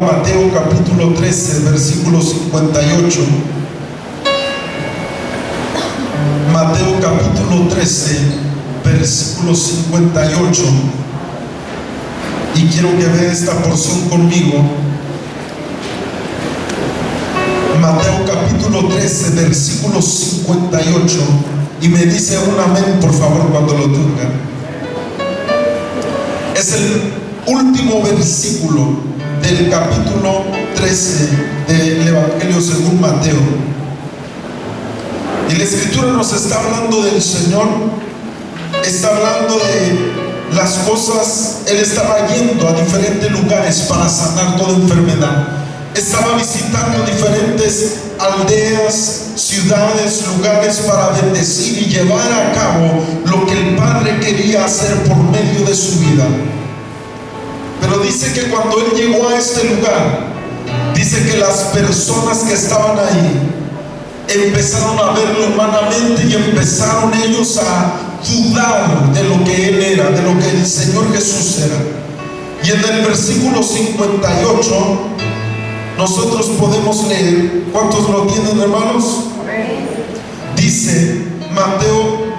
Mateo capítulo 13, versículo 58. Mateo capítulo 13, versículo 58. Y quiero que vea esta porción conmigo. Mateo capítulo 13, versículo 58. Y me dice un amén, por favor, cuando lo tengan. Es el último versículo del capítulo 13 del Evangelio según Mateo. Y la escritura nos está hablando del Señor, está hablando de las cosas. Él estaba yendo a diferentes lugares para sanar toda enfermedad. Estaba visitando diferentes aldeas, ciudades, lugares para bendecir y llevar a cabo lo que el Padre quería hacer por medio de su vida. Pero dice que cuando Él llegó a este lugar, dice que las personas que estaban ahí empezaron a verlo humanamente y empezaron ellos a dudar de lo que Él era, de lo que el Señor Jesús era. Y en el versículo 58 nosotros podemos leer. ¿Cuántos lo tienen, hermanos? Dice Mateo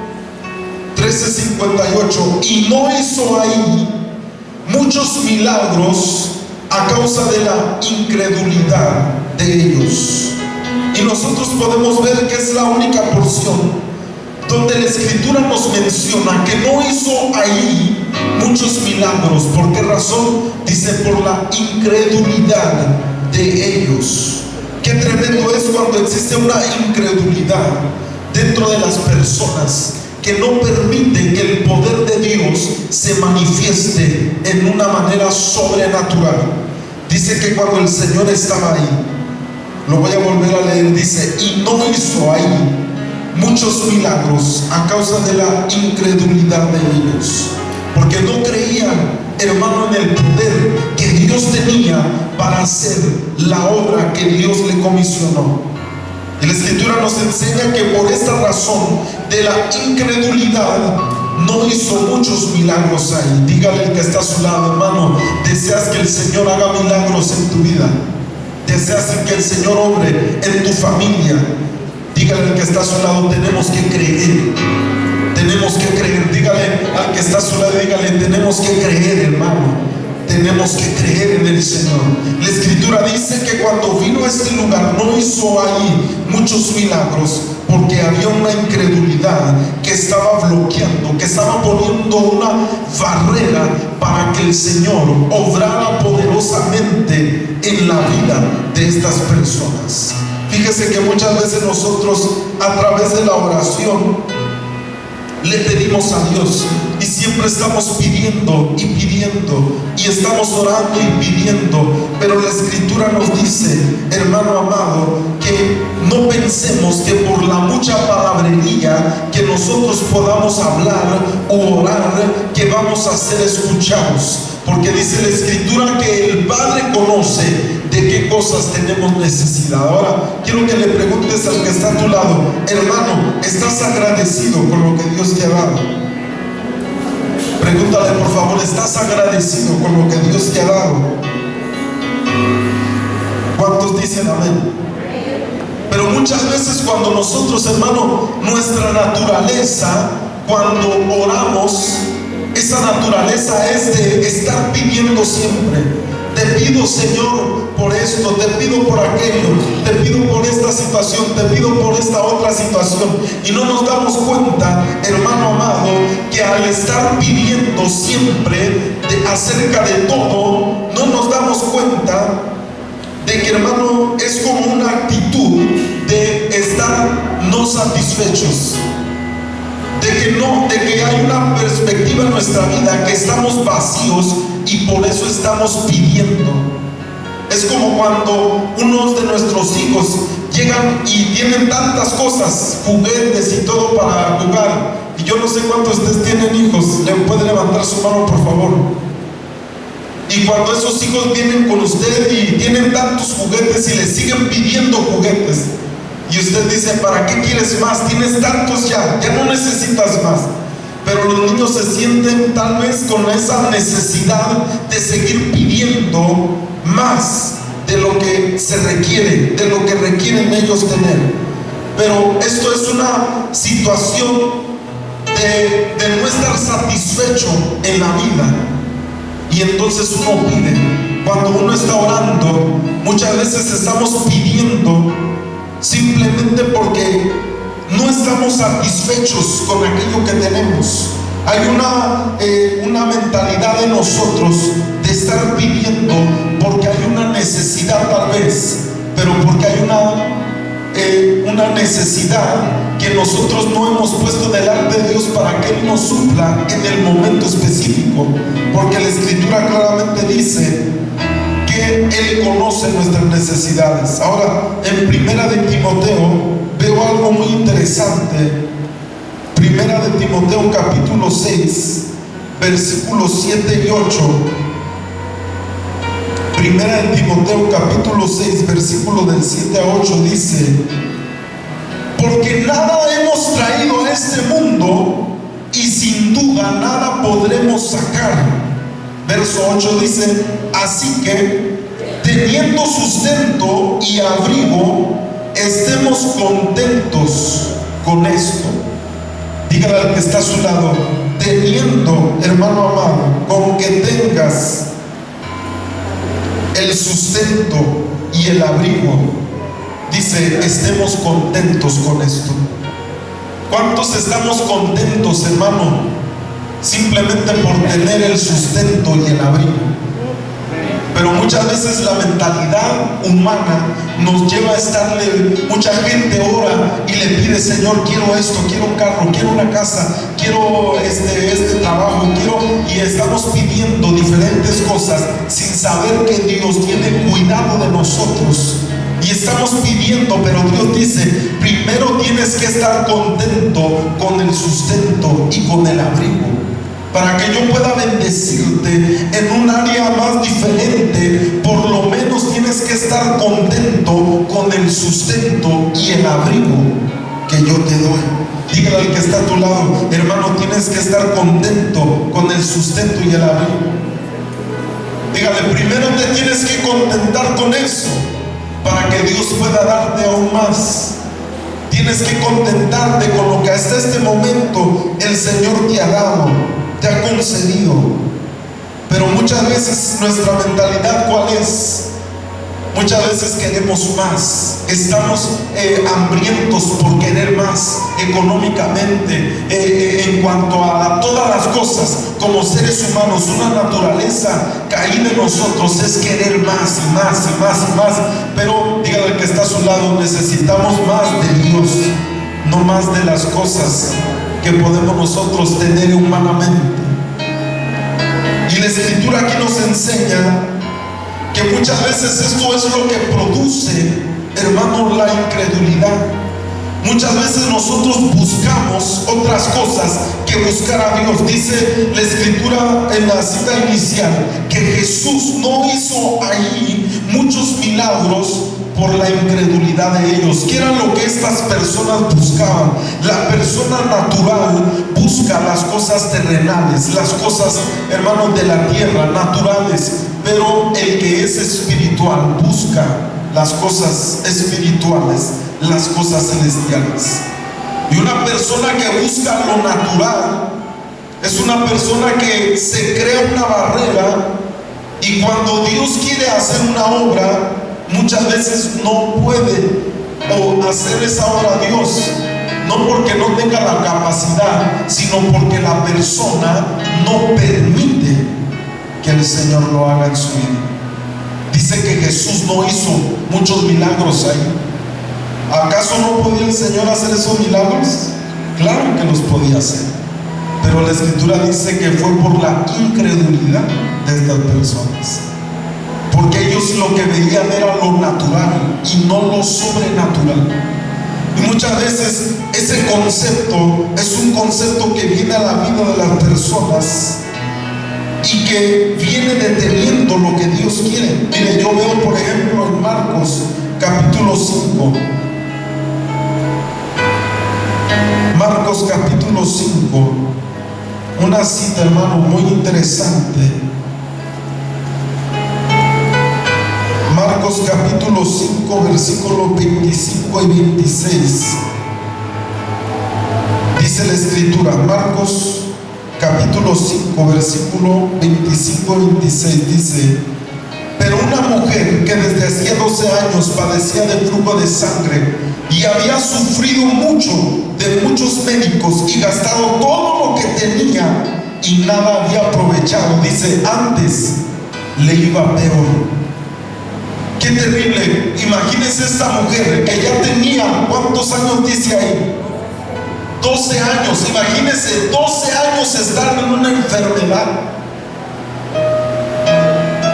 13:58: y no hizo ahí muchos milagros a causa de la incredulidad de ellos. Y nosotros podemos ver que es la única porción donde la escritura nos menciona que no hizo ahí muchos milagros. ¿Por qué razón? Dice: por la incredulidad de ellos. Qué tremendo es cuando existe una incredulidad dentro de las personas que no permite que el poder de Dios se manifieste en una manera sobrenatural. Dice que cuando el Señor estaba ahí, lo voy a volver a leer, dice: y no hizo ahí muchos milagros a causa de la incredulidad de ellos, porque no creían, hermano, en el poder que Dios tenía para hacer la obra que Dios le comisionó. Y la escritura nos enseña que por esta razón de la incredulidad no hizo muchos milagros ahí. Dígale al que está a su lado: hermano, deseas que el Señor haga milagros en tu vida, deseas que el Señor obre en tu familia. Dígale al que está a su lado: tenemos que creer, tenemos que creer. Dígale al que está a su lado, dígale: tenemos que creer, hermano. Tenemos que creer en el Señor. La escritura dice que cuando vino a este lugar no hizo ahí muchos milagros, porque había una incredulidad que estaba bloqueando, que estaba poniendo una barrera para que el Señor obrara poderosamente en la vida de estas personas. Fíjese que muchas veces nosotros, a través de la oración, le pedimos a Dios y siempre estamos pidiendo y pidiendo y estamos orando y pidiendo, pero la escritura nos dice, hermano amado, que no pensemos que por la mucha palabrería que nosotros podamos hablar o orar, que vamos a ser escuchados, porque dice la escritura que el Padre conoce de qué cosas tenemos necesidad. Ahora quiero que le preguntes al que está a tu lado: hermano, ¿estás agradecido por lo que Dios te ha dado? Pregúntale, por favor: ¿estás agradecido con lo que Dios te ha dado? ¿Cuántos dicen amén? Pero muchas veces cuando nosotros, hermano, nuestra naturaleza, cuando oramos, esa naturaleza es de estar pidiendo siempre. Te pido, Señor, por esto, te pido por aquello, te pido por esta situación, te pido por esta otra situación. Y no nos damos cuenta, hermano amado, que al estar pidiendo siempre acerca de todo, no nos damos cuenta de que, hermano, es como una actitud de estar no satisfechos. De que hay una perspectiva en nuestra vida que estamos vacíos y por eso estamos pidiendo. Es como cuando unos de nuestros hijos llegan y tienen tantas cosas, juguetes y todo para jugar. Y yo no sé cuántos de ustedes tienen hijos. ¿Le puede levantar su mano, por favor? Y cuando esos hijos vienen con usted y tienen tantos juguetes y le siguen pidiendo juguetes, y usted dice: ¿para qué quieres más? Tienes tantos ya no necesitas más. Pero los niños se sienten tal vez con esa necesidad de seguir pidiendo más de lo que se requiere, de lo que requieren ellos tener. Pero esto es una situación de no estar satisfecho en la vida. Y entonces uno pide. Cuando uno está orando, muchas veces estamos pidiendo simplemente porque no estamos satisfechos con aquello que tenemos. Hay una mentalidad de nosotros de estar pidiendo porque hay una necesidad tal vez, pero porque hay una necesidad que nosotros no hemos puesto delante de Dios para que Él nos supla en el momento específico, porque la Escritura claramente dice que Él conoce nuestras necesidades. Ahora, en Primera de Timoteo veo algo muy interesante. Primera de Timoteo capítulo 6 versículos 7 y 8. Primera de Timoteo capítulo 6 versículo del 7 a 8 dice: porque nada hemos traído a este mundo y sin duda nada podremos sacar. Verso 8 dice: así que teniendo sustento y abrigo, estemos contentos con esto. Dígale al que está a su lado: teniendo, hermano amado, con que tengas el sustento y el abrigo, dice, estemos contentos con esto. ¿Cuántos estamos contentos, hermano, simplemente por tener el sustento y el abrigo? Pero muchas veces la mentalidad humana nos lleva a estarle, mucha gente ora y le pide: Señor, quiero esto, quiero un carro, quiero una casa, quiero este trabajo, y estamos pidiendo diferentes cosas sin saber que Dios tiene cuidado de nosotros. Y estamos pidiendo, pero Dios dice: primero tienes que estar contento con el sustento y con el abrigo, para que yo pueda bendecirte en un área más diferente. Por lo menos tienes que estar contento con el sustento y el abrigo que yo te doy. Dígale al que está a tu lado: hermano, tienes que estar contento con el sustento y el abrigo. Dígale: primero te tienes que contentar con eso, para que Dios pueda darte aún más. Tienes que contentarte con lo que hasta este momento el Señor te ha dado, te ha concedido. Pero muchas veces nuestra mentalidad, ¿cuál es? Muchas veces queremos más, estamos hambrientos por querer más económicamente, en cuanto a todas las cosas. Como seres humanos, una naturaleza caída en nosotros es querer más y más y más y más. Pero dígale al que está a su lado: necesitamos más de Dios, no más de las cosas que podemos nosotros tener humanamente. Y la Escritura aquí nos enseña que muchas veces esto es lo que produce, hermano, la incredulidad. Muchas veces nosotros buscamos otras cosas que buscar a Dios. Dice la Escritura en la cita inicial que Jesús no hizo ahí muchos milagros por la incredulidad de ellos, que era lo que estas personas buscaban. La persona natural busca las cosas terrenales, las cosas, hermanos, de la tierra, naturales. Pero el que es espiritual busca las cosas espirituales, las cosas celestiales. Y una persona que busca lo natural es una persona que se crea una barrera, y cuando Dios quiere hacer una obra, muchas veces no puede hacer esa obra Dios, no porque no tenga la capacidad, sino porque la persona no permite que el Señor lo haga en su vida. Dice que Jesús no hizo muchos milagros ahí. ¿Acaso no podía el Señor hacer esos milagros? Claro que los podía hacer, pero la Escritura dice que fue por la incredulidad de estas personas, porque ellos lo que veían era lo natural y no lo sobrenatural. Y muchas veces ese concepto es un concepto que viene a la vida de las personas y que viene deteniendo lo que Dios quiere. Mire, yo veo por ejemplo en Marcos capítulo 5, Marcos capítulo 5, una cita, hermano, muy interesante. Marcos capítulo 5, versículos 25 y 26. Dice la escritura, Marcos capítulo 5, versículo 25 y 26, dice: pero una mujer que desde hacía 12 años padecía de flujo de sangre y había sufrido mucho de muchos médicos y gastado todo lo que tenía y nada había aprovechado, dice, antes le iba peor. Qué terrible. Imagínense esta mujer que ya tenía, ¿cuántos años dice ahí? 12 años. Imagínense 12 años estar en una enfermedad.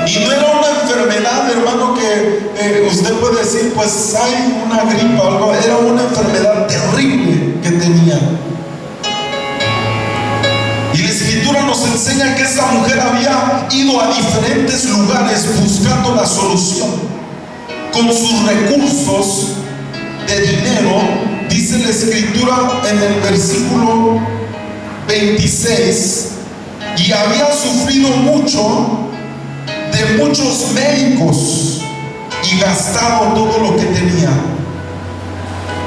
Y no era una enfermedad, hermano, que usted puede decir, pues hay una gripa o algo. Era una enfermedad terrible que tenía. Y la escritura nos enseña que esta mujer había ido a diferentes lugares buscando la solución. Con sus recursos de dinero, dice la escritura en el versículo 26, y había sufrido mucho de muchos médicos y gastado todo lo que tenía.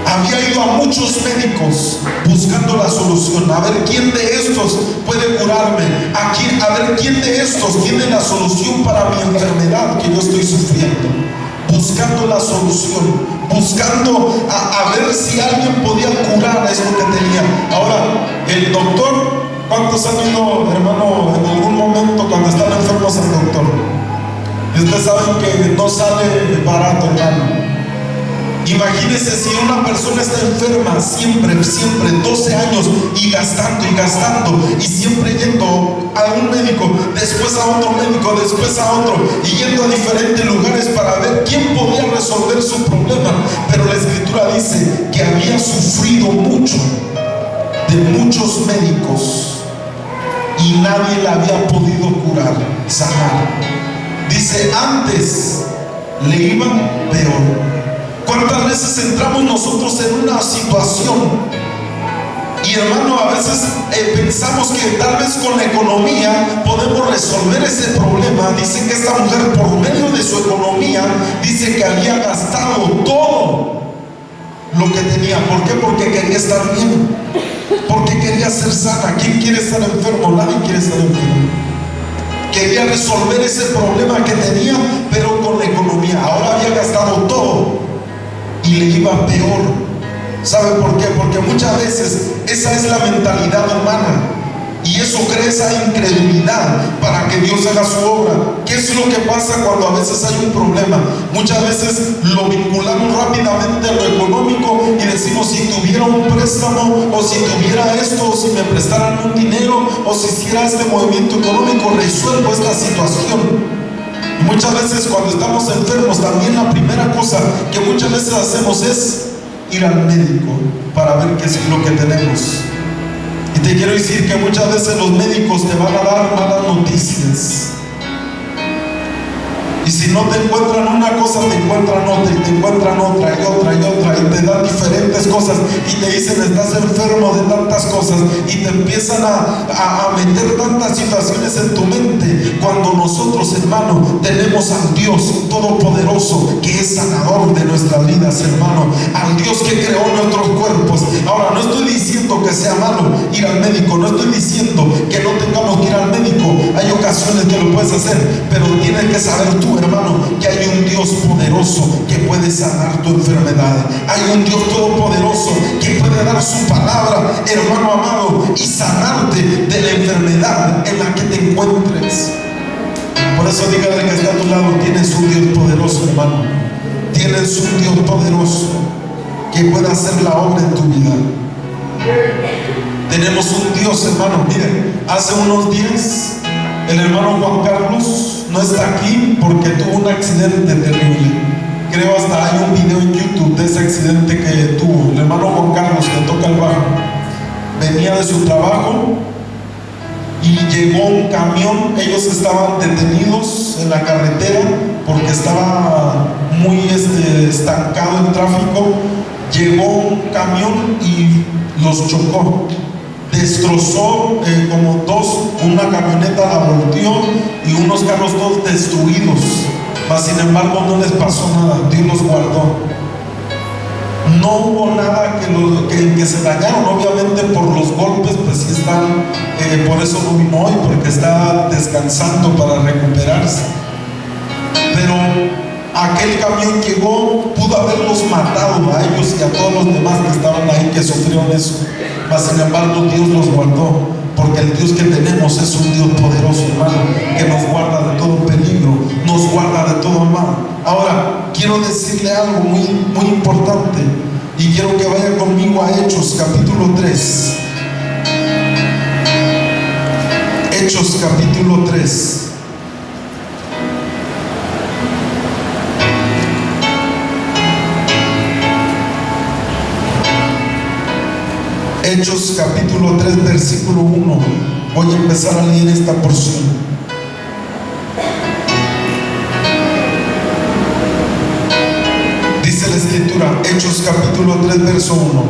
Había ido a muchos médicos buscando la solución. A ver quién de estos puede curarme. A ver quién de estos tiene la solución para mi enfermedad que yo estoy sufriendo. Buscando la solución, buscando a ver si alguien podía curar esto que tenía. Ahora, el doctor, ¿cuántos han ido, hermano, en algún momento cuando están enfermos al doctor? Y ustedes saben que no sale barato, hermano. Imagínense si una persona está enferma siempre, 12 años y gastando y siempre yendo a un médico, después a otro médico, después a otro, y yendo a diferentes lugares para ver quién podía resolver su problema. Pero la escritura dice que había sufrido mucho de muchos médicos y nadie la había podido curar, sanar. Dice, antes le iba peor. ¿Cuántas veces entramos nosotros en una situación y, hermano, a veces pensamos que tal vez con la economía podemos resolver ese problema? Dice que esta mujer, por medio de su economía, dice que había gastado todo lo que tenía. ¿Por qué? Porque quería estar bien, porque quería ser sana. ¿Quién quiere estar enfermo? Nadie quiere estar enfermo. Quería resolver ese problema que tenía, pero con la economía. Ahora había gastado todo y le iba peor. ¿Sabe por qué? Porque muchas veces esa es la mentalidad humana y eso crea esa incredulidad para que Dios haga su obra. ¿Qué es lo que pasa cuando a veces hay un problema? Muchas veces lo vinculamos rápidamente a lo económico y decimos, si tuviera un préstamo, o si tuviera esto, o si me prestaran un dinero, o si hiciera este movimiento económico, resuelvo esta situación. Y muchas veces cuando estamos enfermos, también la primera cosa que muchas veces hacemos es ir al médico para ver qué es lo que tenemos. Y te quiero decir que muchas veces los médicos te van a dar malas noticias. Y si no te encuentran una cosa, te encuentran otra, y te encuentran otra, y otra, y otra, y te dan diferentes cosas, y te dicen, estás enfermo de tantas cosas, y te empiezan a meter tantas situaciones en tu mente, cuando nosotros, hermano, tenemos al Dios Todopoderoso, que es sanador de nuestras vidas, hermano, al Dios que creó nuestros cuerpos. Ahora, no estoy diciendo que sea malo ir al médico, no estoy diciendo que no tengamos que ir al médico. Hay ocasiones que lo puedes hacer, pero tienes que saber tú, hermano, que hay un Dios poderoso que puede sanar tu enfermedad. Hay un Dios todopoderoso que puede dar su palabra, hermano amado, y sanarte de la enfermedad en la que te encuentres. Por eso dígale que está a tu lado, tienes un Dios poderoso, hermano. Tienes un Dios poderoso que puede hacer la obra en tu vida. Tenemos un Dios, hermano. Miren, hace unos días el hermano Juan Carlos no está aquí porque tuvo un accidente terrible. Creo hasta hay un video en YouTube de ese accidente que tuvo. El hermano Juan Carlos, que toca el bajo, venía de su trabajo y llegó un camión. Ellos estaban detenidos en la carretera porque estaba muy estancado el tráfico. Llegó un camión y los chocó. Destrozó una camioneta la volteó y unos carros todos destruidos. mas sin embargo no les pasó nada. Dios los guardó. No hubo nada que se dañaron. Obviamente por los golpes, pues sí están, por eso no vino hoy, porque está descansando para recuperarse. Pero aquel camión llegó, pudo haberlos matado a ellos y a todos los demás que estaban ahí, que sufrieron eso. Mas sin embargo Dios los guardó, porque el Dios que tenemos es un Dios poderoso, hermano, que nos guarda de todo peligro, nos guarda de todo mal. Ahora, quiero decirle algo muy importante, y quiero que vaya conmigo a Hechos capítulo 3. Hechos capítulo 3. Hechos capítulo 3 versículo 1. Voy a empezar a leer esta porción. Dice la escritura, Hechos capítulo 3 verso 1.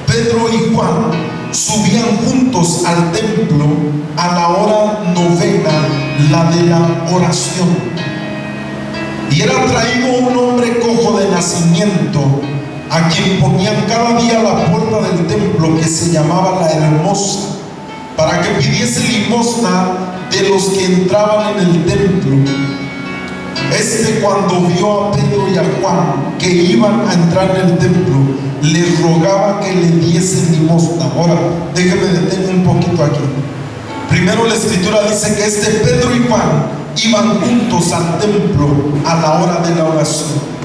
Pedro y Juan subían juntos al templo a la hora novena, la de la oración. Y era traído un hombre cojo de nacimiento, a quien ponían cada día a la puerta del templo, que se llamaba La Hermosa, para que pidiese limosna de los que entraban en el templo. Cuando vio a Pedro y a Juan que iban a entrar en el templo, les rogaba que le diesen limosna. Ahora, déjeme detener un poquito aquí. Primero la escritura dice que Pedro y Juan iban juntos al templo a la hora de la oración.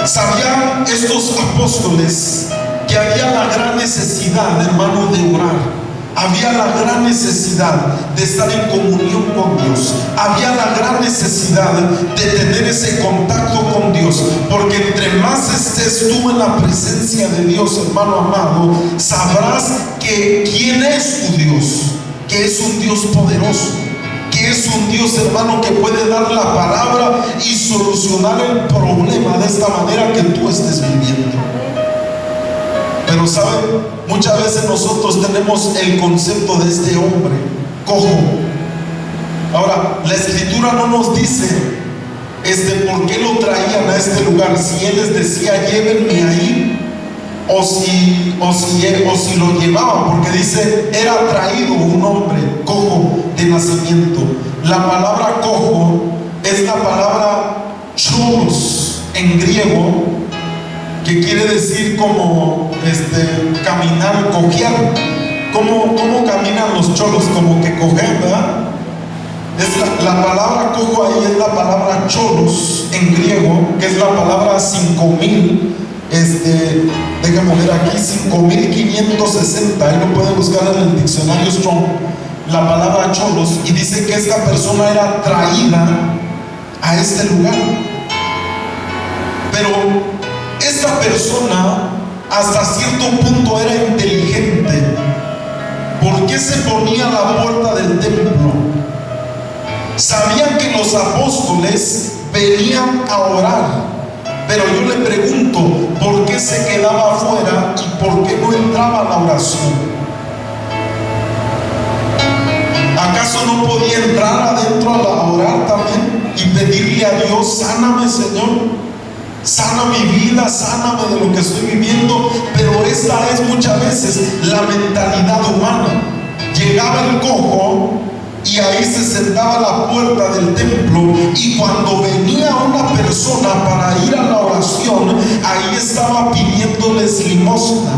¿Sabían estos apóstoles que había la gran necesidad, hermano, de orar? Había la gran necesidad de estar en comunión con Dios. Había la gran necesidad de tener ese contacto con Dios, porque entre más estés tú en la presencia de Dios, hermano amado, sabrás que quién es tu Dios, que es un Dios poderoso, que es un Dios, hermano, que puede dar la palabra y solucionar el problema de esta manera que tú estés viviendo. Pero saben, muchas veces nosotros tenemos el concepto de este hombre cojo. Ahora, la escritura no nos dice por qué lo traían a este lugar, si él les decía llévenme ahí, o si lo llevaban, porque dice era traído un hombre cojo de nacimiento. La palabra cojo es la palabra cholos en griego, que quiere decir como caminar, cojear. ¿Cómo caminan los cholos? Como que cojean, ¿verdad? La palabra cojo ahí es la palabra cholos en griego, que es la palabra 5000. Déjame ver aquí, 5560. Ahí lo pueden buscar en el diccionario Strong, la palabra cholos, y dice que esta persona era traída a este lugar. Pero esta persona hasta cierto punto era inteligente. ¿Por qué se ponía a la puerta del templo? Sabían que los apóstoles venían a orar, pero yo le pregunto, ¿por qué se quedaba afuera y por qué no entraba a la oración? ¿Acaso no podía entrar adentro a orar también y pedirle a Dios, sáname, Señor? Sana mi vida, sáname de lo que estoy viviendo. Pero esta es muchas veces la mentalidad humana. Llegaba el cojo y ahí se sentaba a la puerta del templo, y cuando venía una persona para ir a la oración, ahí estaba pidiéndoles limosna.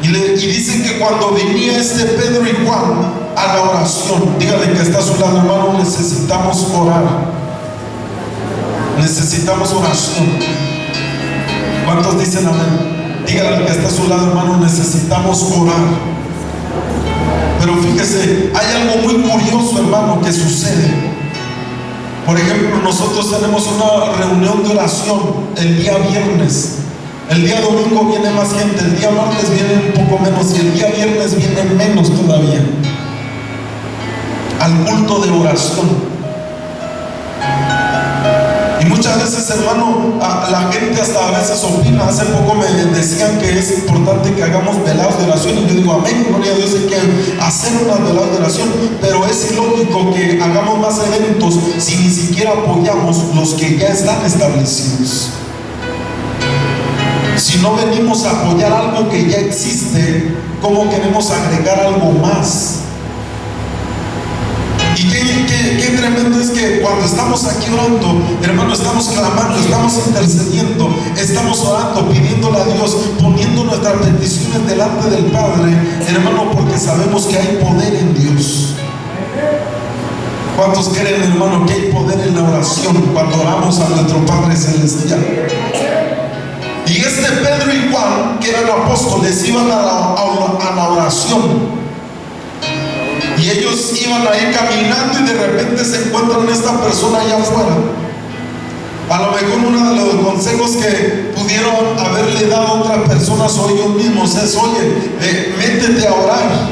Y dicen que cuando venía Pedro y Juan a la oración, dígale que está a su lado, hermano, necesitamos orar. Necesitamos oración. ¿Cuántos dicen amén? Dígale al que está a su lado, hermano, necesitamos orar. Pero fíjese, hay algo muy curioso, hermano, que sucede. Por ejemplo, nosotros tenemos una reunión de oración el día viernes. El día domingo viene más gente, el día martes viene un poco menos, y el día viernes viene menos todavía al culto de oración. Y muchas veces, hermano, la gente hasta a veces opina. Hace poco me decían que es importante que hagamos velados de oración, y yo digo amén, gloria a Dios, hay que hacer unas velados de oración, pero es ilógico que hagamos más eventos si ni siquiera apoyamos los que ya están establecidos. Si no venimos a apoyar algo que ya existe, ¿cómo queremos agregar algo más? Y qué tremendo es que cuando estamos aquí orando, hermano, estamos clamando, estamos intercediendo, estamos orando, pidiéndole a Dios, poniendo nuestras peticiones delante del Padre, hermano, porque sabemos que hay poder en Dios. ¿Cuántos creen, hermano, que hay poder en la oración cuando oramos a nuestro Padre Celestial? Y Pedro y Juan, que eran apóstoles, iban a la oración. Y ellos iban a ir caminando y de repente se encuentran esta persona allá afuera. A lo mejor uno de los consejos que pudieron haberle dado a otras personas o ellos mismos es: oye, métete a orar.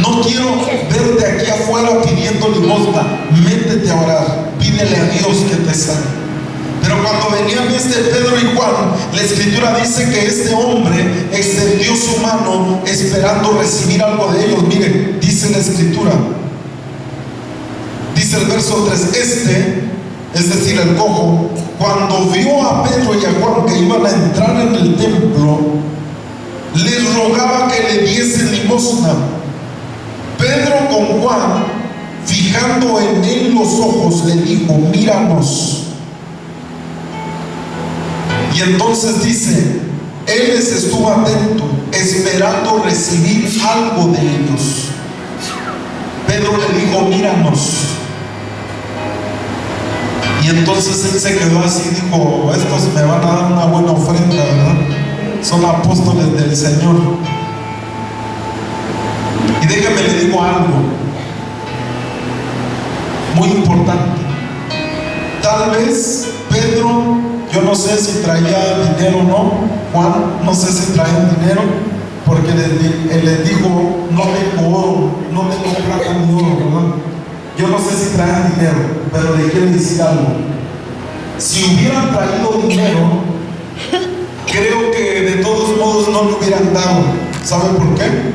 No quiero verte aquí afuera pidiendo limosna. Métete a orar. Pídele a Dios que te sane. Pero cuando venían Pedro y Juan, la escritura dice que este hombre extendió su mano esperando recibir algo de ellos. Mire, dice la escritura, dice el verso 3, es decir, el cojo, cuando vio a Pedro y a Juan que iban a entrar en el templo, les rogaba que le diesen limosna. Pedro con Juan, fijando en él los ojos, le dijo: míranos. Y entonces dice, él les estuvo atento, esperando recibir algo de ellos. Pedro le dijo: míranos. Y entonces él se quedó así, dijo: estos me van a dar una buena ofrenda, ¿verdad? Son apóstoles del Señor. Y déjame le digo algo muy importante. Tal vez Pedro, yo no sé si traía dinero o no. Juan, no sé si traían dinero, porque él les dijo: no tengo oro, no tengo plata ni oro, ¿verdad? Yo no sé si traían dinero, pero le quiero decir algo. Si hubieran traído dinero, creo que de todos modos no lo hubieran dado. ¿Saben por qué?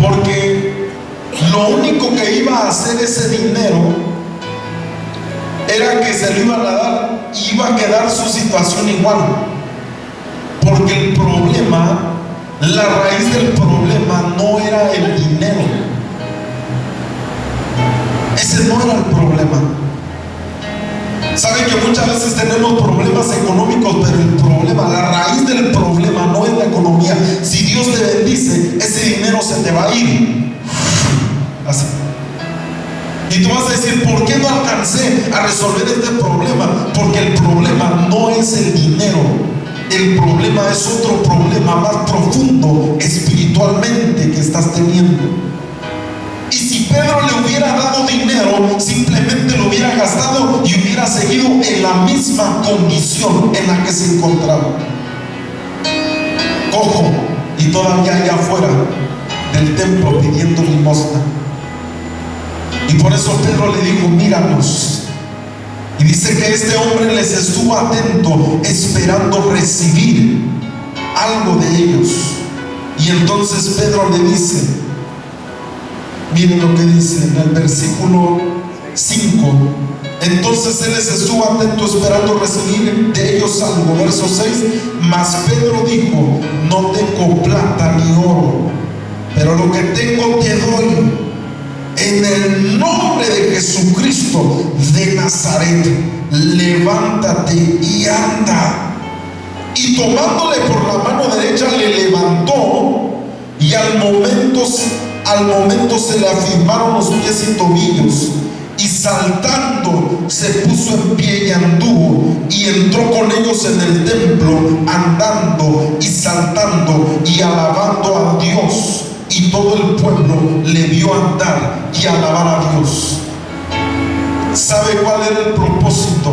Porque lo único que iba a hacer ese dinero era que se lo iban a dar y iba a quedar su situación igual. Porque el problema, la raíz del problema no era el dinero. Ese no era el problema. Saben que muchas veces tenemos problemas económicos, pero el problema, la raíz del problema no es la economía. Si Dios te bendice, ese dinero se te va a ir. Así. Y tú vas a decir: ¿por qué no alcancé a resolver este problema? Porque el problema no es el dinero. El problema es otro problema más profundo espiritualmente que estás teniendo. Y si Pedro le hubiera dado dinero, simplemente lo hubiera gastado y hubiera seguido en la misma condición en la que se encontraba. Cojo y todavía allá afuera del templo pidiendo limosna. Y por eso Pedro le dijo: míranos. Y dice que este hombre les estuvo atento, esperando recibir algo de ellos. Y entonces Pedro le dice, miren lo que dice en el versículo 5: entonces él les estuvo atento, esperando recibir de ellos algo. Verso 6: mas Pedro dijo: no tengo plata ni oro, pero lo que tengo te doy. En el nombre de Jesucristo de Nazaret, levántate y anda. Y tomándole por la mano derecha le levantó, y al momento se le afirmaron los pies y tobillos, y saltando se puso en pie y anduvo, y entró con ellos en el templo, andando y saltando y alabando a Dios. Y todo el pueblo le vio andar y alabar a Dios. ¿Sabe cuál era el propósito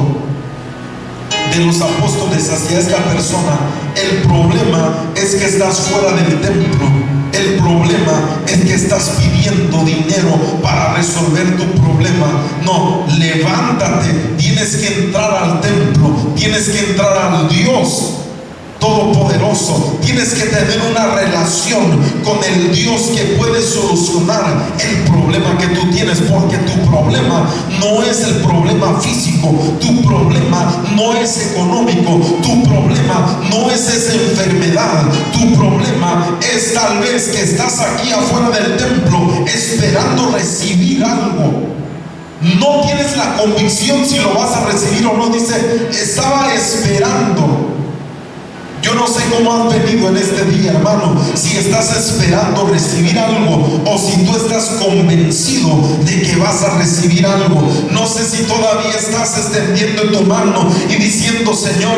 de los apóstoles hacia esta persona? El problema es que estás fuera del templo. El problema es que estás pidiendo dinero para resolver tu problema. No, levántate, tienes que entrar al templo, tienes que entrar al Dios Todopoderoso, tienes que tener una relación con el Dios que puede solucionar el problema que tú tienes, porque tu problema no es el problema físico, tu problema no es económico, tu problema no es esa enfermedad, tu problema es tal vez que estás aquí afuera del templo esperando recibir algo. No tienes la convicción si lo vas a recibir o no. Dice, estaba esperando. Yo no sé cómo has venido en este día, hermano, si estás esperando recibir algo o si tú estás convencido de que vas a recibir algo. No sé si todavía estás extendiendo tu mano y diciendo, Señor,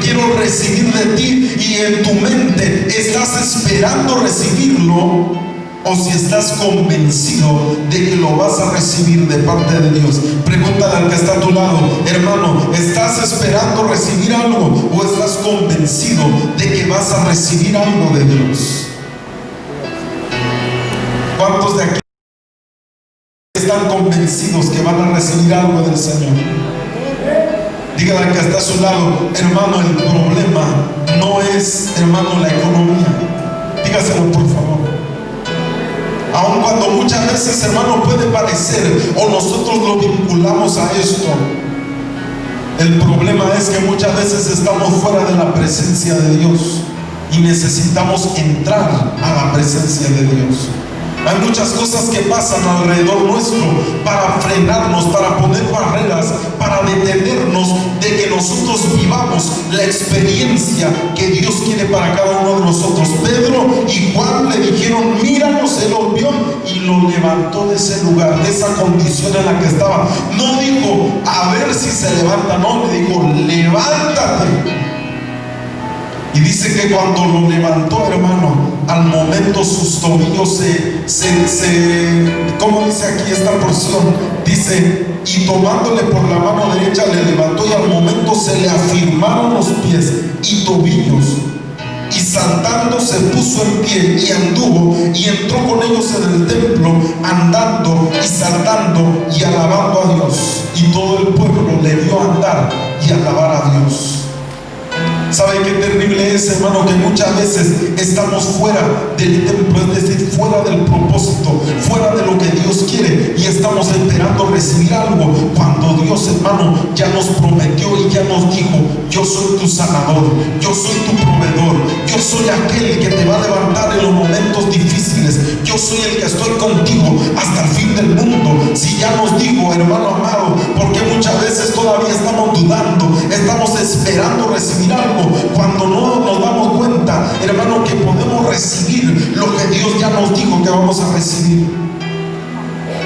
quiero recibir de ti, y en tu mente estás esperando recibirlo, o si estás convencido de que lo vas a recibir de parte de Dios. Pregúntale al que está a tu lado, hermano, ¿estás esperando recibir algo o estás convencido de que vas a recibir algo de Dios? ¿Cuántos de aquí están convencidos que van a recibir algo del Señor? Dígale al que está a su lado, hermano, el problema no es, hermano, la economía. Dígaselo, por favor. Aun cuando muchas veces, hermano, puede parecer, o nosotros lo vinculamos a esto, el problema es que muchas veces estamos fuera de la presencia de Dios y necesitamos entrar a la presencia de Dios. Hay muchas cosas que pasan alrededor nuestro para frenarnos, para poner barreras, para detenernos de que nosotros vivamos la experiencia que Dios quiere para cada uno de nosotros. Pedro y Juan le dijeron, míranos, él los vio y lo levantó de ese lugar, de esa condición en la que estaba. No dijo, a ver si se levanta, no, le dijo, levántate. Y dice que cuando lo levantó, hermano, al momento sus tobillos ¿cómo dice aquí esta porción? Dice, y tomándole por la mano derecha le levantó, y al momento se le afirmaron los pies y tobillos. Y saltando se puso en pie y anduvo, y entró con ellos en el templo, andando y saltando y alabando a Dios. Y todo el pueblo le vio andar y alabar a Dios. ¿Sabe qué terrible es, hermano? Que muchas veces estamos fuera del templo, es decir, fuera del propósito, fuera de lo que Dios quiere, y estamos esperando recibir algo, cuando Dios, hermano, ya nos prometió y ya nos dijo, yo soy tu sanador, yo soy tu proveedor, yo soy aquel que te va a levantar en los momentos difíciles, yo soy el que estoy contigo hasta el fin del mundo. Si ya nos dijo, hermano amado, porque muchas veces todavía estamos dudando, estamos esperando recibir algo, cuando no nos damos cuenta, hermano, que podemos recibir lo que Dios ya nos dijo que vamos a recibir.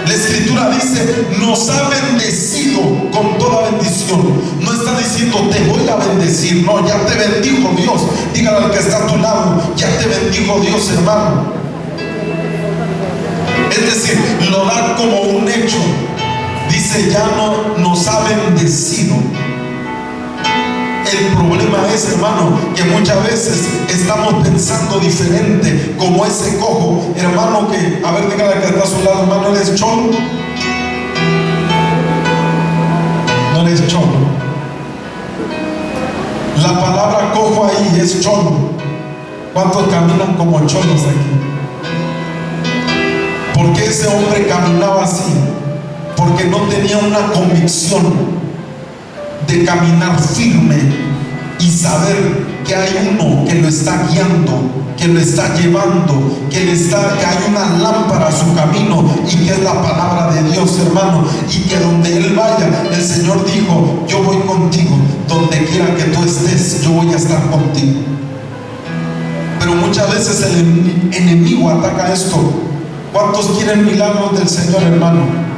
La Escritura dice, nos ha bendecido con toda bendición. No está diciendo, te voy a bendecir, no, ya te bendijo Dios. Dígale al que está a tu lado, ya te bendijo Dios, hermano. Es decir, lo da como un hecho. Dice, ya no nos ha bendecido. El problema es, hermano, que muchas veces estamos pensando diferente, como ese cojo, hermano, que, a ver, dígale que está a su lado, hermano, ¿eres cholo? No eres cholo. La palabra cojo ahí es cholo. ¿Cuántos caminan como cholos aquí? ¿Por qué ese hombre caminaba así? Porque no tenía una convicción de caminar firme y saber que hay uno que lo está guiando, que lo está llevando, que hay una lámpara a su camino, y que es la palabra de Dios, hermano, y que donde él vaya, el Señor dijo, yo voy contigo, donde quiera que tú estés, yo voy a estar contigo. Pero muchas veces el enemigo ataca esto. ¿Cuántos quieren milagros del Señor, hermano?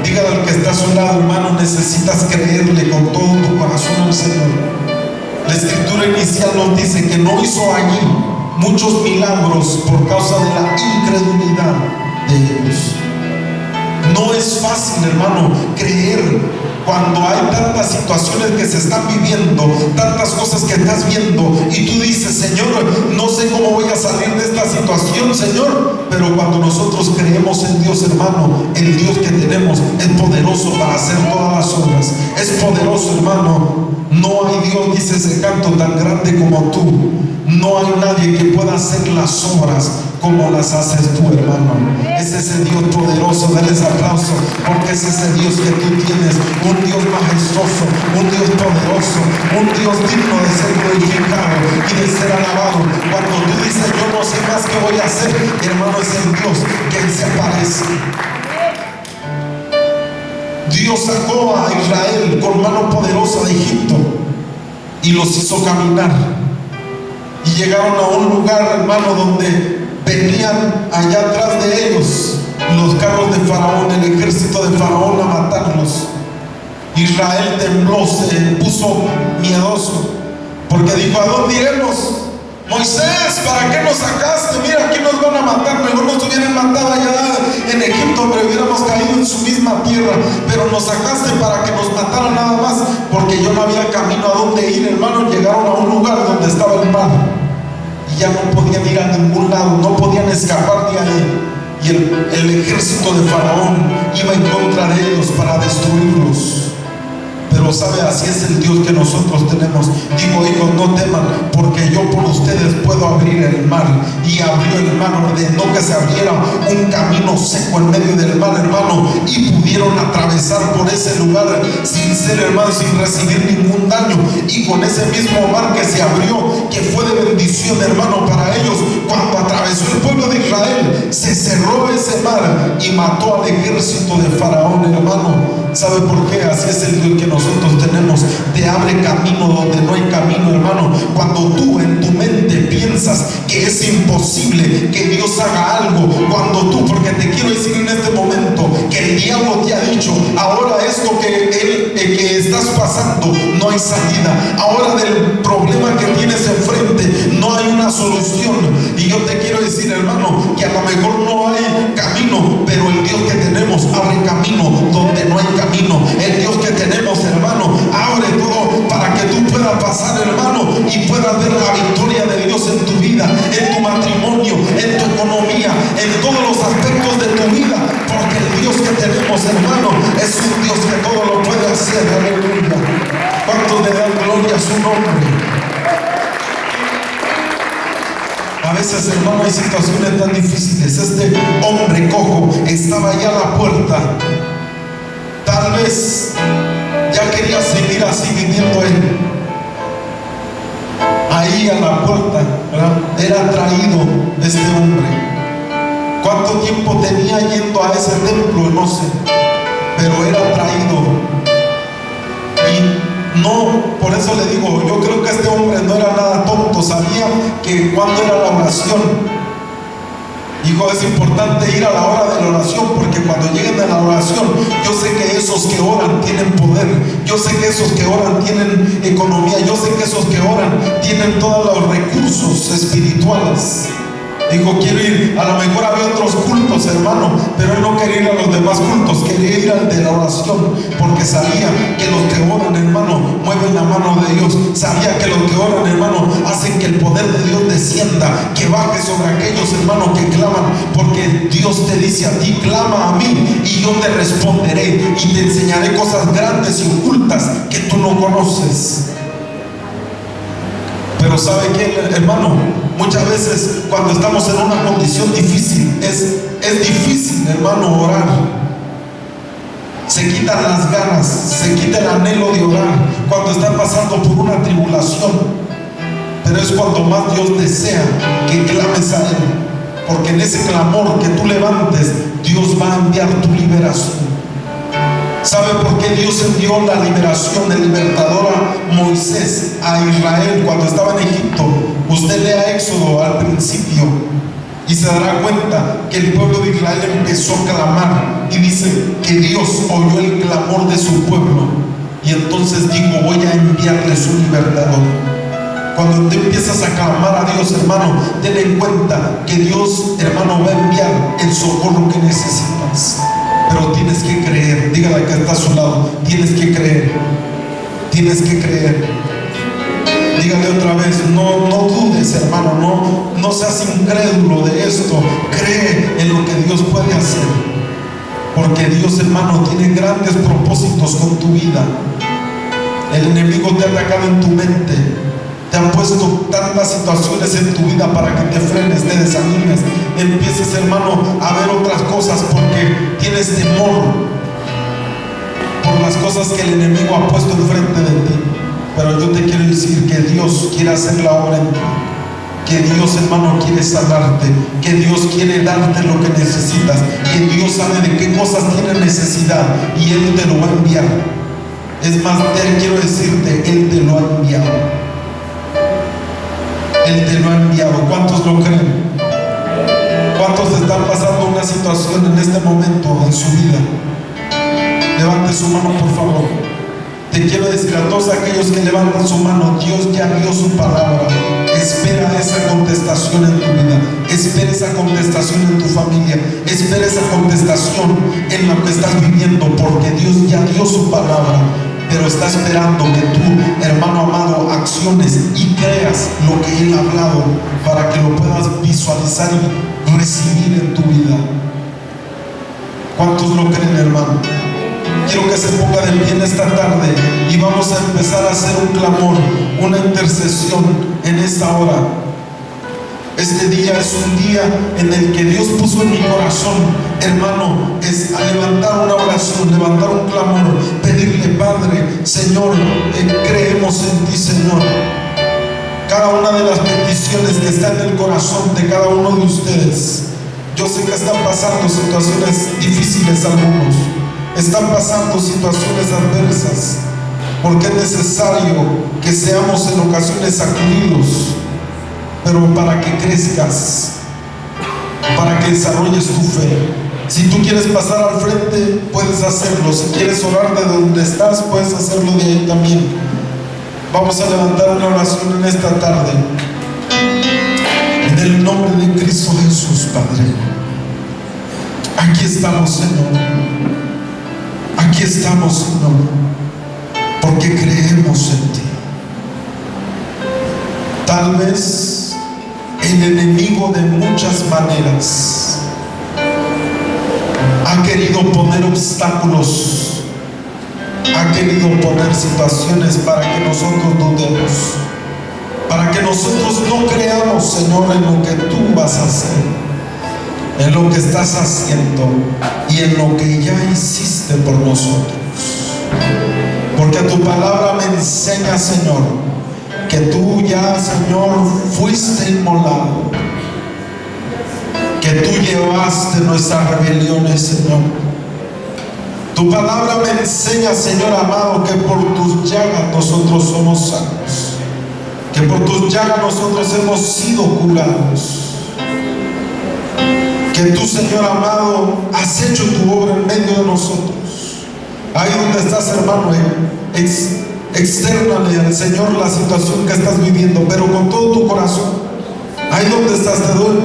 Dígale al que está a su lado, hermano, necesitas creerle con todo tu corazón al Señor. La Escritura inicial nos dice que no hizo allí muchos milagros por causa de la incredulidad de ellos. No es fácil, hermano, creer cuando hay tantas situaciones que se están viviendo, tantas cosas que estás viendo, y tú dices, Señor, no sé cómo voy a salir de esta situación, Señor, pero cuando nosotros creemos en Dios, hermano, el Dios que tenemos es poderoso para hacer todas las obras, es poderoso, hermano. No hay Dios, dice ese canto, tan grande como tú. No hay nadie que pueda hacer las obras como las haces tú, hermano. Es ese Dios poderoso. Denles aplauso, porque es ese Dios que tú tienes, un Dios majestuoso, un Dios poderoso, un Dios digno de ser glorificado y de ser alabado. Cuando tú dices, yo no sé más qué voy a hacer, hermano, es el Dios que se aparece. Dios sacó a Israel con mano poderosa de Egipto y los hizo caminar, y llegaron a un lugar, hermano, donde venían allá atrás de ellos los carros de Faraón, el ejército de Faraón, a matarlos. Israel tembló, se puso miedoso, porque dijo, ¿a dónde iremos? Moisés, ¿para qué nos sacaste? Mira, aquí nos van a matar. Mejor nos hubieran matado allá en Egipto, pero hubiéramos caído en su misma tierra. Pero nos sacaste para que nos mataran nada más, porque yo no había camino a dónde ir, hermano. Llegaron a un lugar donde estaba el mar y ya no podían ir a ningún lado, no podían escapar de ahí. Y el ejército de Faraón iba en contra de ellos para destruirlos. Pero sabe, así es el Dios que nosotros tenemos. Digo, hijos, no teman, porque yo por ustedes puedo abrir el mar. Y abrió el mar, ordenó que se abriera un camino seco en medio del mar, hermano, y pudieron atravesar por ese lugar sin ser, hermano, sin recibir ningún daño. Y con ese mismo mar que se abrió, que fue de bendición, hermano, para ellos, cuando atravesó el pueblo de Israel, se cerró ese mar y mató al ejército de Faraón, hermano. ¿Sabe por qué? Así es el Dios que nosotros tenemos. Te abre camino donde no hay camino, hermano. Cuando tú en tu mente piensas que es imposible que Dios haga algo, cuando tú, porque te quiero decir en este momento que el diablo te ha dicho, ahora esto que estás pasando no hay salida, ahora del problema que tienes enfrente no hay una solución. Y yo te quiero decir, hermano, que a lo mejor no hay camino, pero el Dios que tenemos abre camino donde no hay camino. El Dios que tenemos, hermano, abre todo para que tú puedas pasar, hermano, y puedas ver la victoria de Dios en tu vida, en tu matrimonio, en tu economía, en todos los aspectos de tu vida, porque el Dios que tenemos, hermano, es un Dios que todo lo puede hacer. Aleluya. ¿Cuántos le dan gloria a su nombre? A veces, hermano, hay situaciones tan difíciles. Este hombre cojo estaba allá a la puerta. Tal vez ya quería seguir así viviendo él. Ahí a la puerta, ¿verdad? Era traído este hombre. ¿Cuánto tiempo tenía yendo a ese templo? No sé. Pero era traído. Y no, por eso le digo, yo creo que este hombre no era nada tonto. Sabía que cuando era la oración. Hijo, es importante ir a la hora de la oración, porque cuando lleguen a la oración, yo sé que esos que oran tienen poder, yo sé que esos que oran tienen economía, yo sé que esos que oran tienen todos los recursos espirituales. Dijo, quiero ir, a lo mejor había otros cultos, hermano, pero él no quería ir a los demás cultos, quería ir al de la oración, porque sabía que los que oran, hermano, mueven la mano de Dios. Sabía que los que oran, hermano, hacen que el poder de Dios descienda, que baje sobre aquellos, hermanos, que claman, porque Dios te dice a ti, clama a mí y yo te responderé y te enseñaré cosas grandes y ocultas que tú no conoces. Pero ¿sabe qué, hermano? Muchas veces cuando estamos en una condición difícil, es difícil, hermano, orar. Se quitan las ganas, se quita el anhelo de orar cuando están pasando por una tribulación. Pero es cuando más Dios desea que clames a Él, porque en ese clamor que tú levantes, Dios va a enviar tu liberación. ¿Sabe por qué Dios envió la liberación del libertador a Moisés a Israel cuando estaba en Egipto? Usted lea Éxodo al principio y se dará cuenta que el pueblo de Israel empezó a clamar, y dice que Dios oyó el clamor de su pueblo y entonces dijo, voy a enviarles un libertador. Cuando tú empiezas a clamar a Dios, hermano, ten en cuenta que Dios, hermano, va a enviar el socorro que necesitas. pero tienes que creer. Dígale que está a su lado, tienes que creer, tienes que creer. Dígale otra vez, no dudes, hermano, no seas incrédulo de esto. Cree en lo que Dios puede hacer, porque Dios, hermano, tiene grandes propósitos con tu vida. El enemigo te ha atacado en tu mente, te ha puesto tantas situaciones en tu vida para que te frenes, te desanimes, empieces, hermano, a ver otras cosas porque tienes temor por las cosas que el enemigo ha puesto enfrente de ti. Pero yo te quiero decir que Dios quiere hacer la obra en ti, que Dios, hermano, quiere sanarte, que Dios quiere darte lo que necesitas, que Dios sabe de qué cosas tienes necesidad y Él te lo va a enviar. Es más, quiero decirte, Él te lo ha enviado. Él te lo ha enviado. ¿Cuántos lo creen? ¿Cuántos están pasando una situación en este momento en su vida? Levante su mano, por favor. Te quiero decir a todos aquellos que levantan su mano, Dios ya dio su palabra. Espera esa contestación en tu vida, espera esa contestación en tu familia, espera esa contestación en lo que estás viviendo, porque Dios ya dio su palabra, pero está esperando que tú, hermano amado, acciones y creas lo que Él ha hablado para que lo puedas visualizar y recibir en tu vida. ¿Cuántos lo creen, hermano? Quiero que se ponga de pie en esta tarde y vamos a empezar a hacer un clamor, una intercesión en esta hora. Este día es un día en el que Dios puso en mi corazón, hermano, es a levantar una oración, levantar un clamor, pedirle: Padre, Señor, creemos en ti, Señor. Cada una de las peticiones que está en el corazón de cada uno de ustedes, yo sé que están pasando situaciones difíciles algunos. Están pasando situaciones adversas, porque es necesario que seamos en ocasiones sacudidos, pero para que crezcas, para que desarrolles tu fe. Si tú quieres pasar al frente, puedes hacerlo. Si quieres orar de donde estás, puedes hacerlo de ahí también. Vamos a levantar una oración en esta tarde, en el nombre de Cristo Jesús, Padre. Aquí estamos, Señor. Aquí estamos, Señor, porque creemos en ti. Tal vez el enemigo de muchas maneras ha querido poner obstáculos, ha querido poner situaciones para que nosotros dudemos, para que nosotros no creamos, Señor, en lo que tú vas a hacer, en lo que estás haciendo y en lo que ya hiciste por nosotros. Porque tu palabra me enseña, Señor, que tú ya, Señor, fuiste inmolado, que tú llevaste nuestras rebeliones, Señor. Tu palabra me enseña, Señor amado, que por tus llagas nosotros somos sanos, que por tus llagas nosotros hemos sido curados. Que tú, Señor amado, has hecho tu obra en medio de nosotros. Ahí donde estás, hermano, externale al Señor la situación que estás viviendo, pero con todo tu corazón. Ahí donde estás, te doy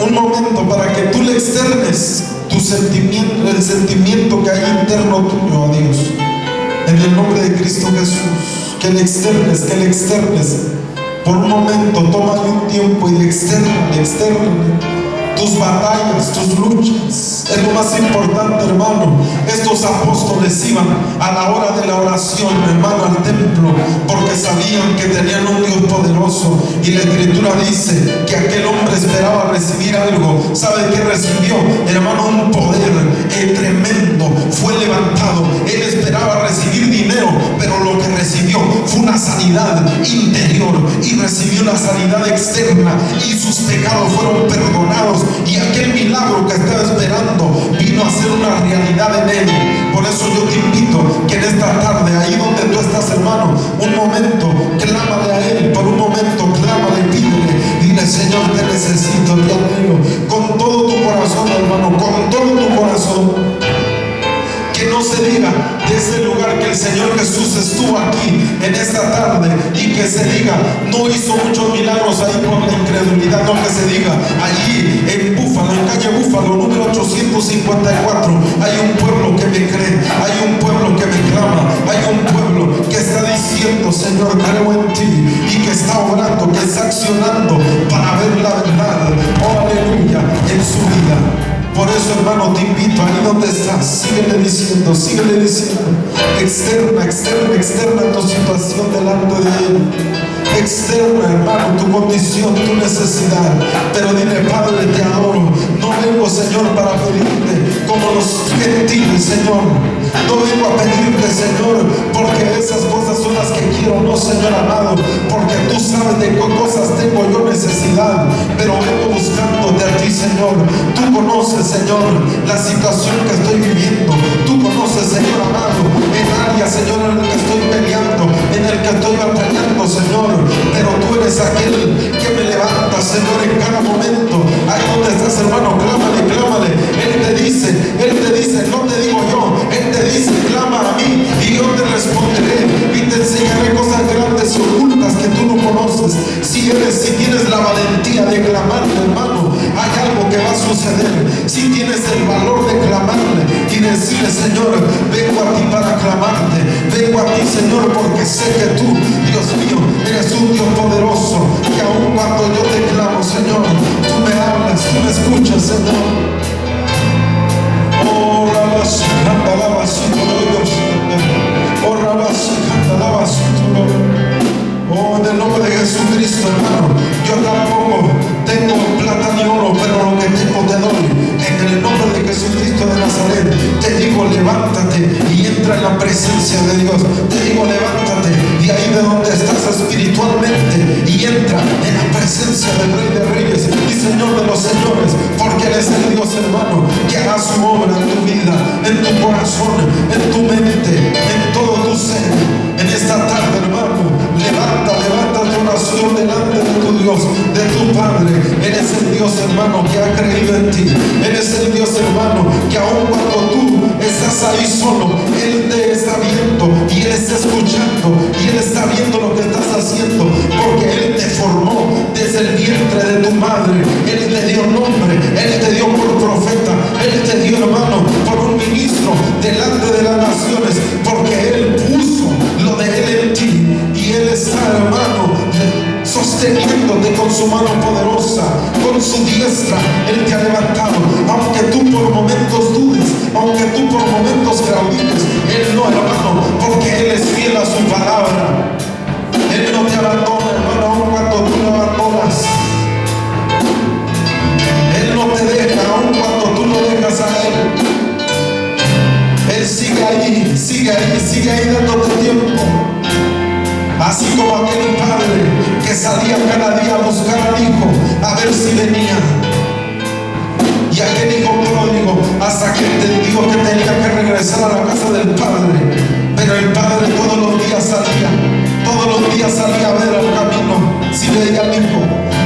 un momento para que tú le externes tu sentimiento, el sentimiento que hay interno tuyo a Dios. En el nombre de Cristo Jesús, que le externes, por un momento, toma un tiempo y externale tus batallas, tus luchas. Es lo más importante, hermano. Estos apóstoles iban a la hora de la oración, hermano, al templo, porque sabían que tenían un Dios poderoso. Y la Escritura dice que aquel hombre esperaba recibir algo. ¿Sabe qué recibió? Hermano, un poder tremendo. Fue levantado. Él esperaba recibir dinero, pero lo que recibió fue una sanidad interior y recibió una sanidad externa, y sus pecados fueron perdonados. Y aquel milagro que estaba esperando vino a ser una realidad en él. Por eso yo te invito que en esta tarde, ahí donde tú estás, hermano, un momento, clámale a Él. Por un momento, clámale, pídele. Dile: Señor, te necesito, te anhelo. Con todo tu corazón, hermano, con todo tu corazón. Que no se diga de ese lugar que el Señor Jesús estuvo aquí en esta tarde, y que se diga, no hizo muchos milagros ahí por la incredulidad, no, que se diga, allí en Búfalo, en calle Búfalo, número 854, hay un pueblo que me cree, hay un pueblo que me clama, hay un pueblo que está diciendo, Señor, creo en ti, y que está orando, que está accionando para ver la verdad, oh aleluya, en su vida. Por eso, hermano, te invito, ahí donde estás, síguele diciendo, externa tu situación delante de Él. Externa, hermano, tu condición, tu necesidad. Pero dile, Padre, te adoro. No vengo, Señor, para pedirte como los gentiles, Señor. No vengo a pedirte, Señor, porque esas cosas son las que quiero, no, Señor amado, porque tú sabes de qué cosas tengo yo necesidad. Pero vengo buscándote a ti, Señor. Tú conoces, Señor, la situación que estoy viviendo. Tú conoces, Señor amado, el área, Señor, en el que estoy peleando, en el que estoy batallando, Señor. Pero tú eres aquel que me levanta, Señor, en cada momento. Ahí donde estás, hermano, clámale, clámale. Él te dice, no te digo yo, Él te dice, clama a mí y yo te responderé y te enseñaré cosas grandes y ocultas que tú no conoces. Si tienes la valentía de clamarle, hermano, hay algo que va a suceder. Si tienes el valor de clamarle y decirle, Señor, vengo a ti para clamarte, vengo a ti, Señor, porque sé que tú, Dios mío, eres un Dios poderoso, y aun cuando yo te clamo, Señor, tú me hablas, tú me escuchas, Señor. Oh, Rabasi, canta la vasito, Dios. Oh, Rabasi, canta la vasito. Oh, en el nombre de Jesucristo, hermano, yo tampoco tengo plata ni oro, pero lo que tengo te doy. En el nombre de Jesucristo de Nazaret, te digo, levántate y entra en la presencia de Dios. Te digo, levántate y ahí de donde estás espiritualmente, y entra en la presencia del Rey de Reyes y Señor de los Señores, porque Él es el Dios, hermano, que hará su obra en tu vida, en tu corazón, en tu mente, en todo tu ser. En esta tarde, hermano, levanta tu oración delante de tu Dios, de tu Padre. Eres el Dios, hermano, que ha creído en ti. Eres el Dios, hermano, que aun cuando tú estás ahí solo, Él te está viendo y Él está escuchando y Él está viendo lo que estás haciendo, porque Él te formó desde el vientre de tu madre. Él te dio nombre, Él te dio por profeta, Él te dio, hermano, por un ministro delante de las naciones, porque Él puso lo de Él en ti, y Él está, hermano, sosteniéndote con su mano poderosa, con su diestra. Él te ha levantado, aunque tú por momentos dudes, aunque tú por momentos claudiques, Él no, hermano, porque Él es fiel a su palabra. Él no te abandona, hermano, aun cuando tú lo abandonas. Él no te deja, aun cuando tú lo dejas a Él. Él sigue ahí dándote tiempo. Así como aquel padre que salía cada día a buscar al hijo, a ver si venía. Y aquel hijo pródigo, hasta que entendió que tenía que regresar a la casa del padre. Pero el padre todos los días salía a ver al camino si veía al hijo.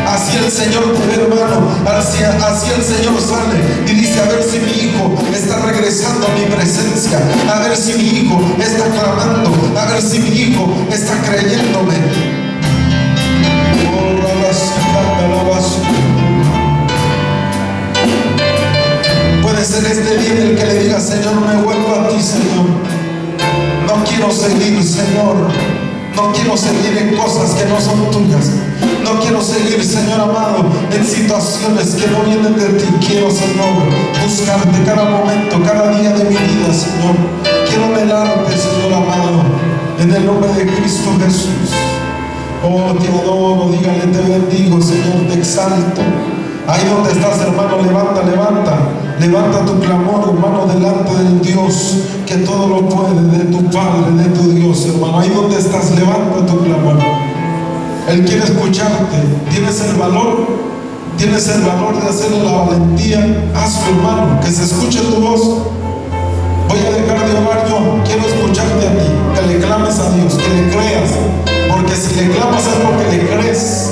Así el Señor te ve, hermano, así el Señor sale y dice, a ver si mi hijo está regresando a mi presencia, a ver si mi hijo está clamando, a ver si mi hijo está creyéndome. Puede ser este día en el que le diga, Señor, me vuelvo a ti, Señor. No quiero seguir, Señor. No quiero seguir en cosas que no son tuyas. No quiero seguir, Señor amado, en situaciones que no vienen de ti. Quiero, Señor, buscarte cada momento, cada día de mi vida, Señor. Quiero velarte, Señor amado, en el nombre de Cristo Jesús. Oh, te adoro, dígale, te bendigo, Señor, te exalto. Ahí donde estás, hermano, levanta tu clamor, hermano, delante del Dios que todo lo puede, de tu Padre, de tu Dios, hermano. Ahí donde estás, levanta tu clamor. Él quiere escucharte. ¿Tienes el valor? ¿Tienes el valor de hacerle la valentía? Hazlo, hermano, que se escuche tu voz. Voy a dejar de orar yo. Quiero escucharte a ti, que le clames a Dios, que le creas, porque si le clamas es porque le crees.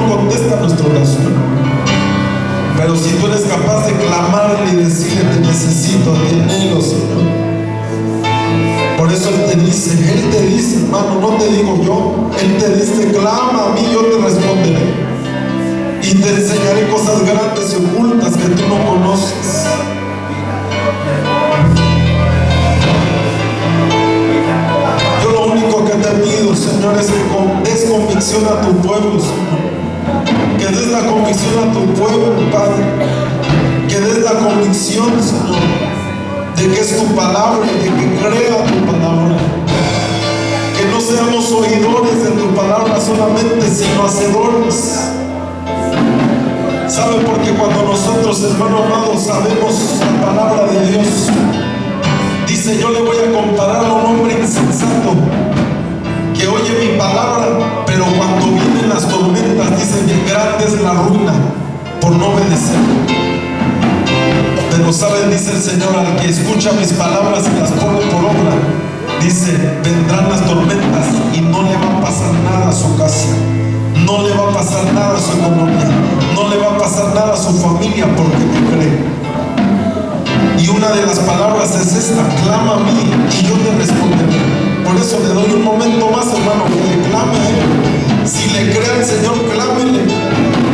no contesta nuestra oración. Pero si tú eres capaz de clamarle y decirle: te necesito, te anhelo, Señor. Por eso Él te dice, hermano, no te digo yo, Él te dice: clama a mí, yo te responderé. Y te enseñaré cosas grandes y ocultas que tú no conoces. Yo lo único que te pido, Señor, es que des convicción a tu pueblo, Señor. Que des la convicción a tu pueblo, Padre. Que des la convicción, Señor, de que es tu palabra y de que crea tu palabra. Que no seamos oidores de tu palabra solamente, sino hacedores. ¿Sabe? Porque cuando nosotros, hermano amado, sabemos la palabra de Dios, dice: yo le voy a comparar a un hombre insensato que oye mi palabra, pero cuando vienen las tormentas, dice que grande es la ruina por no obedecer. Pero saben, dice el Señor, al que escucha mis palabras y las pone por obra, dice: vendrán las tormentas y no le va a pasar nada a su casa, no le va a pasar nada a su economía, no le va a pasar nada a su familia, porque me cree. Y una de las palabras es esta: clama a mí y yo te responderé. Por eso le doy un momento más, hermano, que le clame a Él. Si le cree al Señor, clámele,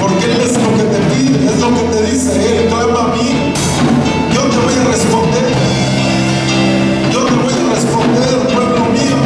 porque Él es lo que te pide, es lo que te dice. Él: clama a mí, yo te voy a responder. Yo te voy a responder, pueblo mío.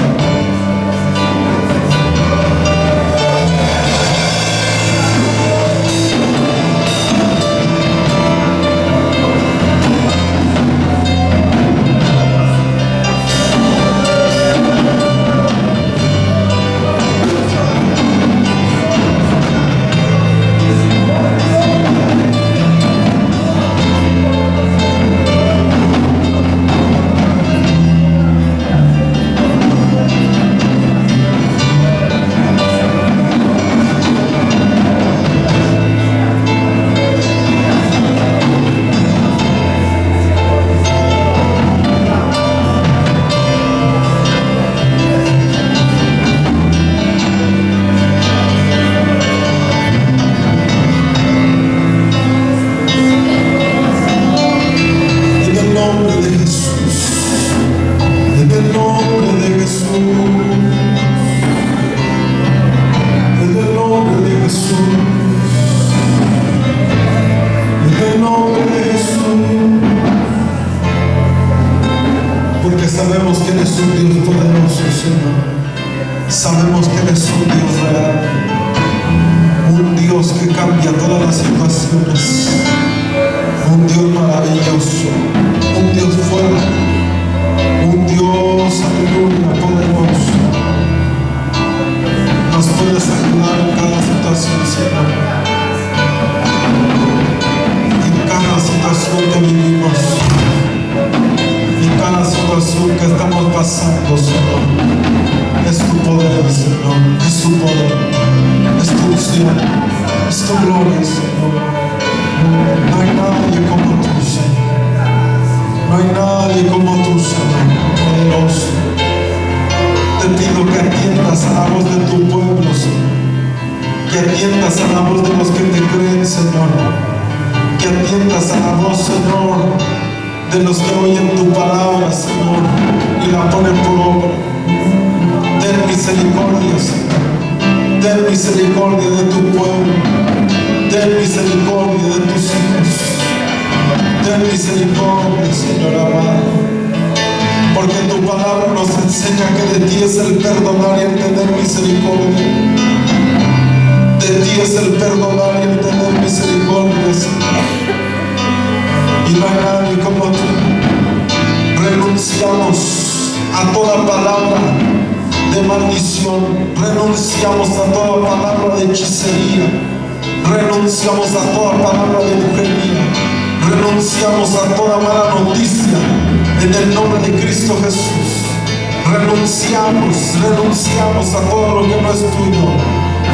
Renunciamos a todo lo que no es tuyo.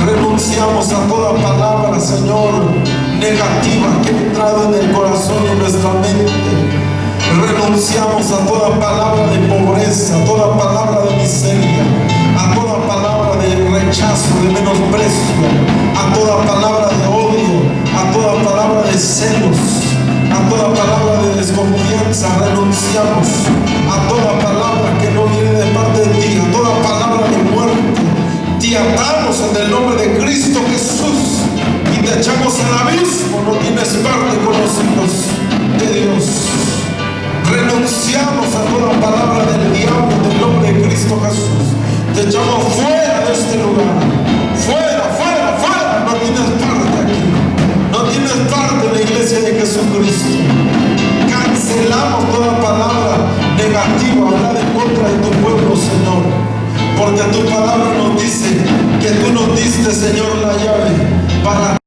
Renunciamos a toda palabra, Señor, negativa que ha entrado en el corazón y en nuestra mente. Renunciamos a toda palabra de pobreza, a toda palabra de miseria, a toda palabra de rechazo rechazo, de menosprecio, a toda palabra de odio, a toda palabra de celos, a toda palabra de desconfianza. Renunciamos a toda palabra que no viene de parte de ti, a toda palabra de muerte. Te atamos en el nombre de Cristo Jesús y te echamos al abismo. No tienes parte con los hijos de Dios. Renunciamos a toda palabra del diablo en el nombre de Cristo Jesús. Te echamos fuera de este lugar. Fuera, fuera, fuera. No tienes parte aquí. No tienes parte en la iglesia de Jesucristo. Cancelamos toda palabra negativa hablada en contra de tu pueblo, Señor. Porque tu palabra nos dice que tú nos diste, Señor, la llave para